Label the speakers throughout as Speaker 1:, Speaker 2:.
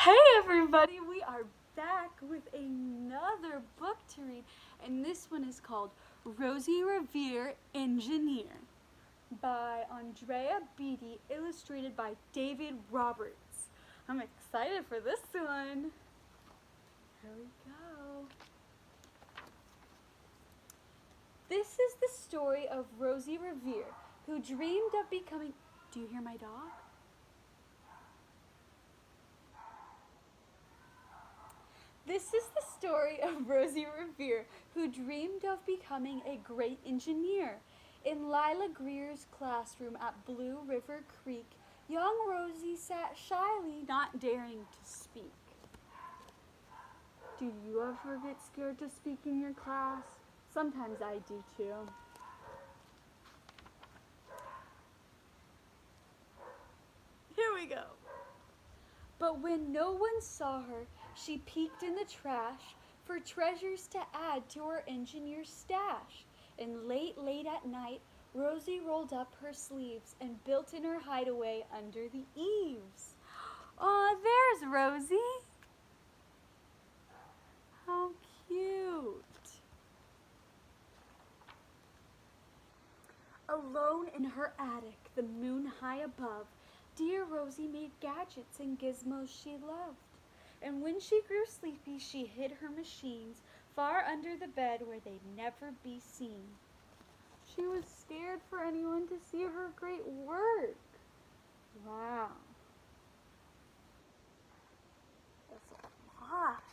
Speaker 1: Hey everybody, we are back with another book to read, and this one is called Rosie Revere, Engineer by Andrea Beatty, illustrated by David Roberts. I'm excited for this one. Here we go. This is the story of Rosie Revere, who dreamed of becoming... Do you hear my dog? This is the story of Rosie Revere, who dreamed of becoming a great engineer. In Lila Greer's classroom at Blue River Creek, young Rosie sat shyly, not daring to speak. Do you ever get scared to speak in your class? Sometimes I do too. Here we go. But when no one saw her, she peeked in the trash for treasures to add to her engineer's stash. And late at night, Rosie rolled up her sleeves and built in her hideaway under the eaves. Aw, there's Rosie. How cute. Alone in her attic, the moon high above, dear Rosie made gadgets and gizmos she loved. And when she grew sleepy, she hid her machines far under the bed where they'd never be seen. She was scared for anyone to see her great work. Wow. That's a lot.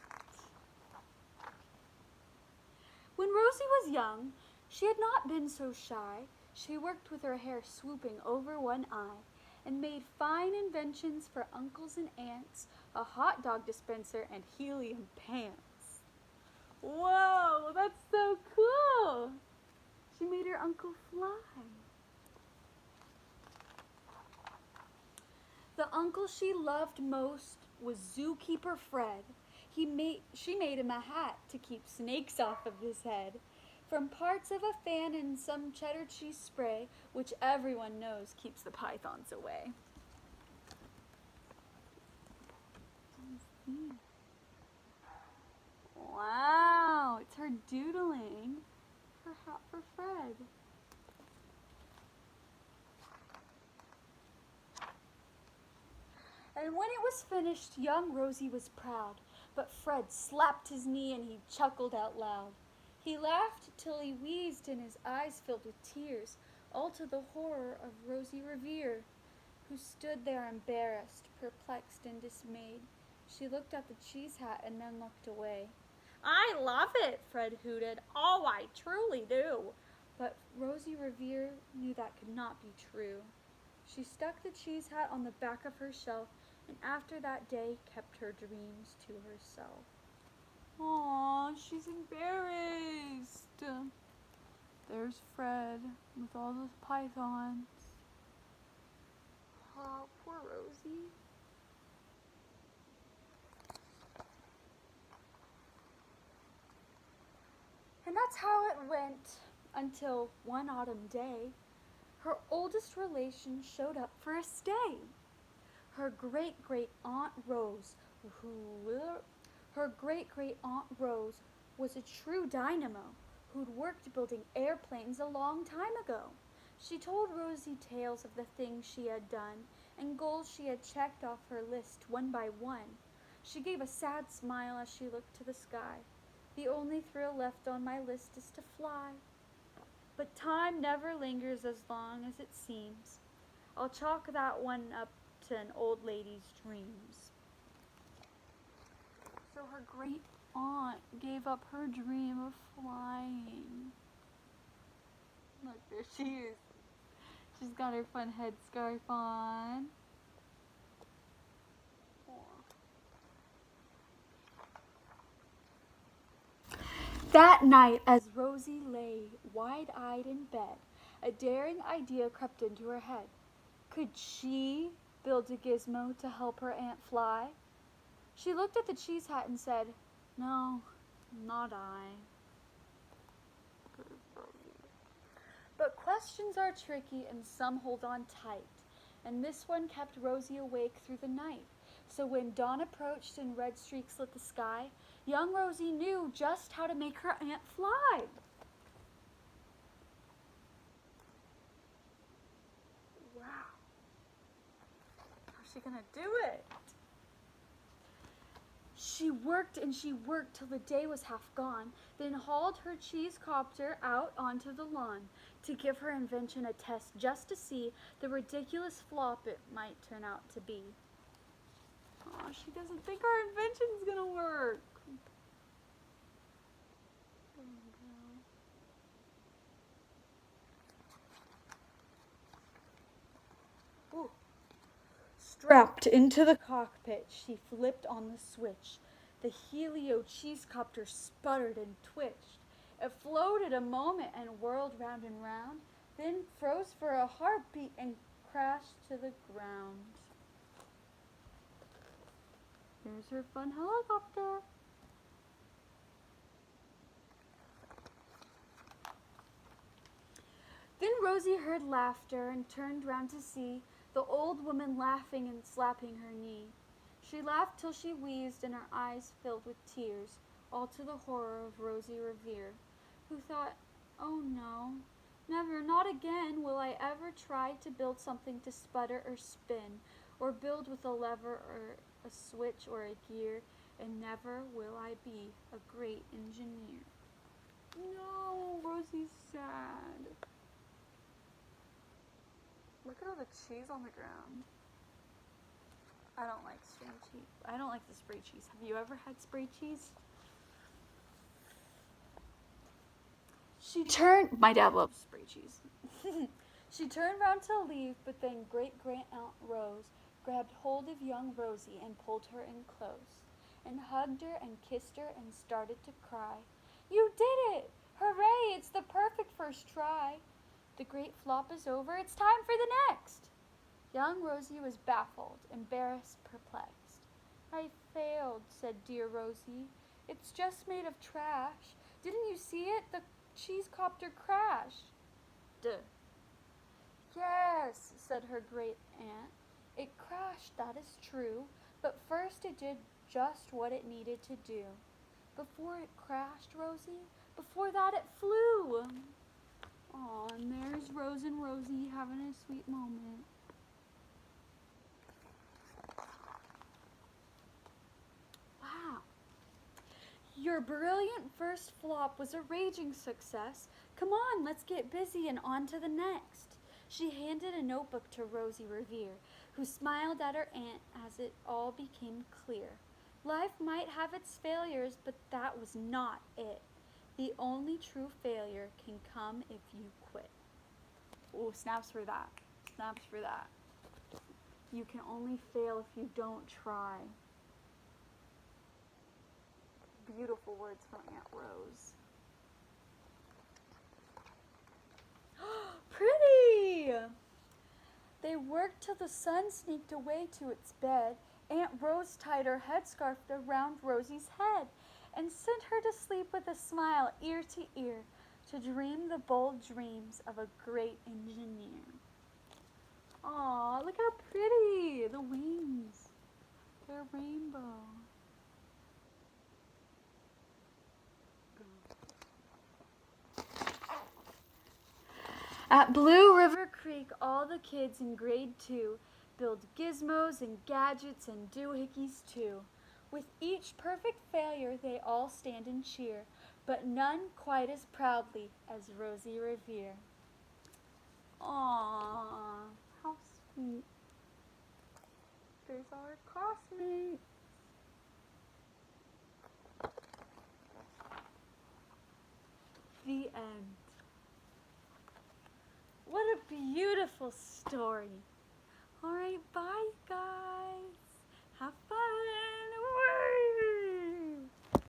Speaker 1: When Rosie was young, she had not been so shy. She worked with her hair swooping over one eye and made fine inventions for uncles and aunts, a hot dog dispenser, and helium pants. Whoa, that's so cool! She made her uncle fly. The uncle she loved most was Zookeeper Fred. She made him a hat to keep snakes off of his head. From parts of a fan and some cheddar cheese spray, which everyone knows keeps the pythons away. Wow, it's her doodling her hat for Fred. And when it was finished, young Rosie was proud, but Fred slapped his knee and he chuckled out loud. He laughed till he wheezed and his eyes filled with tears, all to the horror of Rosie Revere, who stood there embarrassed, perplexed, and dismayed. She looked at the cheese hat and then looked away. I love it, Fred hooted. Oh, I truly do. But Rosie Revere knew that could not be true. She stuck the cheese hat on the back of her shelf and after that day kept her dreams to herself. Aw, she's embarrassed. There's Fred with all those pythons. Oh, poor Rosie. And that's how it went until one autumn day, her oldest relation showed up for a stay. Her great-great-aunt Rose, was a true dynamo who'd worked building airplanes a long time ago. She told Rosie tales of the things she had done and goals she had checked off her list one by one. She gave a sad smile as she looked to the sky. The only thrill left on my list is to fly. But time never lingers as long as it seems. I'll chalk that one up to an old lady's dreams. So her great aunt gave up her dream of flying. Look, there she is. She's got her fun headscarf on. That night, as Rosie lay wide-eyed in bed, a daring idea crept into her head. Could she build a gizmo to help her aunt fly? She looked at the cheese hat and said, No, not I. But questions are tricky and some hold on tight, and this one kept Rosie awake through the night. So when dawn approached and red streaks lit the sky, young Rosie knew just how to make her aunt fly. Wow. How's she gonna do it? She worked and she worked till the day was half gone, then hauled her cheese copter out onto the lawn to give her invention a test just to see the ridiculous flop it might turn out to be. Oh, she doesn't think our invention's gonna work. Ooh. Strapped into the cockpit, she flipped on the switch. The helio cheesecopter sputtered and twitched. It floated a moment and whirled round and round, then froze for a heartbeat and crashed to the ground. Here's her fun helicopter. Then Rosie heard laughter and turned round to see the old woman laughing and slapping her knee. She laughed till she wheezed and her eyes filled with tears, all to the horror of Rosie Revere, who thought, "Oh no, never, not again will I ever try to build something to sputter or spin, or build with a lever or a switch or a gear, and never will I be a great engineer." No, Rosie's sad. Look at all the cheese on the ground. I don't like string cheese. I don't like the spray cheese. Have you ever had spray cheese? My dad loves spray cheese. She turned round to leave, but then great-grand-aunt Rose grabbed hold of young Rosie and pulled her in close, and hugged her and kissed her and started to cry. "You did it! Hooray! It's the perfect first try. The great flop is over. It's time for the next." Young Rosie was baffled, embarrassed, perplexed. "I failed," said dear Rosie. "It's just made of trash. Didn't you see it? The cheesecopter crashed." Duh. "Yes," said her great aunt. "It crashed, that is true, but first it did just what it needed to do. Before it crashed, Rosie, before that it flew." Aw, and there's Rose and Rosie having a sweet moment. Wow. Your brilliant first flop was a raging success. Come on, let's get busy and on to the next. She handed a notebook to Rosie Revere, who smiled at her aunt as it all became clear. Life might have its failures, but that was not it. The only true failure can come if you quit. Oh, snaps for that. Snaps for that. You can only fail if you don't try. Beautiful words from Aunt Rose. Pretty! They worked till the sun sneaked away to its bed. Aunt Rose tied her headscarf around Rosie's head and sent her to sleep with a smile ear to ear, to dream the bold dreams of a great engineer. Aw, look how pretty! The wings. They're rainbow. At Blue River Creek, all the kids in grade 2 build gizmos and gadgets and doohickeys too. With each perfect failure, they all stand and cheer, but none quite as proudly as Rosie Revere. Aww, how sweet. There's our classmates. The end. What a beautiful story. All right, bye, guys. Have fun.